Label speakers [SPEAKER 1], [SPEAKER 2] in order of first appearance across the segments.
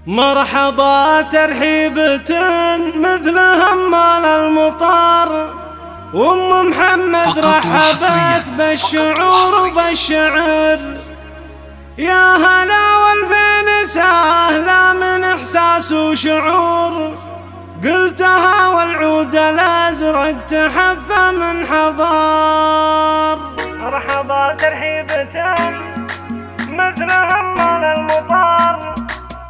[SPEAKER 1] مرحبا ترحيبة مثل همال المطار، وام محمد رحبت بالشعور وبالشعر. يا هلا والفين سهلة من احساس وشعور، قلتها والعود الازرق تحفى من حضار. مرحبا ترحيبة مثل همال المطار،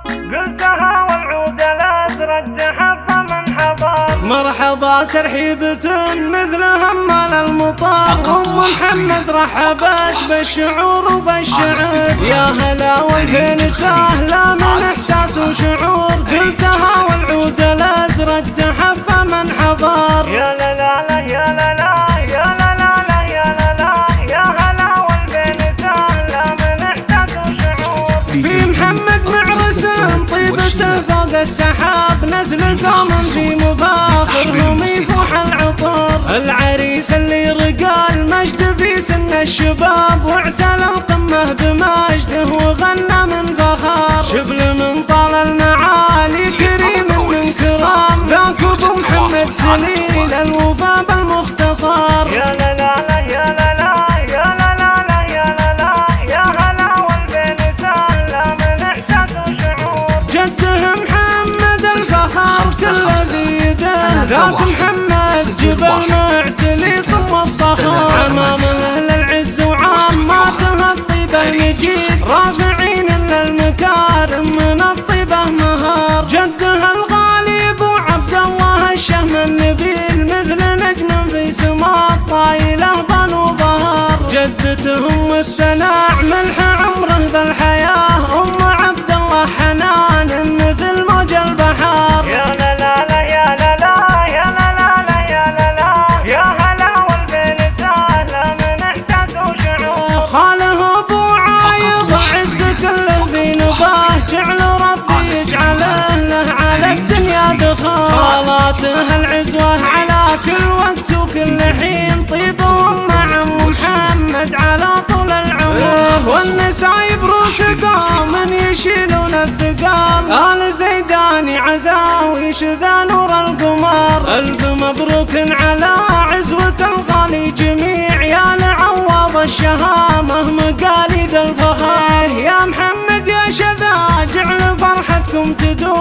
[SPEAKER 1] قلتها والعود الازرق تحفى من حضار. مرحبا ترحيبة مثل همال المطار، ام محمد رحبت بالشعور وبالشعر. يا هلا والفين سهلة من احساس وشعور، قلتها والعود الازرق تحفى من حضار. يا لا لا لا يا لا لا يا لا لا لا يا لا لا، يا هلا والفين سهلة من احساس وشعور. في محمد معرس طيبته فوق السحاب، نزل قوم في مفاخرهم يفوح العطر. العريس اللي رقى المجد في سن الشباب، واعتلى القمة بمجده وغنى من فخار. شبل من طال المعالي كريم من كرام، ذاك ابو محمد سليل الوفا بالمختصر. يا لا لا لا يا لا لا يا لا لا لا يا لا لا، يا هلا والفين سهلة من احساس وشعور. جده محمد الفخار كل بيده، ذاك محمد جبل معتلي صم الصخر. عمامه اهل العز وعاماته الطيبه المجيد، رافعين للمكارم من الطيبه مهار. جده الغالي ابو عبد الله الشهم النبيل، مثل نجم في سماء طايله بنو ظهر. جدته السناع ملح عمره بالحياه، ام عبد الله حنان مثل موج البحر. يا لا لا لا يا لا لا يا لا لا لا يا لا لا، يا هلا والفين سهلة من احساس وشعور. خاله ابو عايض عز كل في نباه، جعل ربي يجعله له على الدنيا دخان. خالاته العزوه على كل وقت وكل حين، طيبهم مع ام محمد على طول العمر. والنساء بروس قوم يشيلون الثقال، آل زيداني عزاويش ذا نور القمر. ألف مبروك على عزوة الغالي جميع، يا لعوض الشهامة مقاليد الفخر. يا محمد يا شذا جعل فرحتكم تدوم،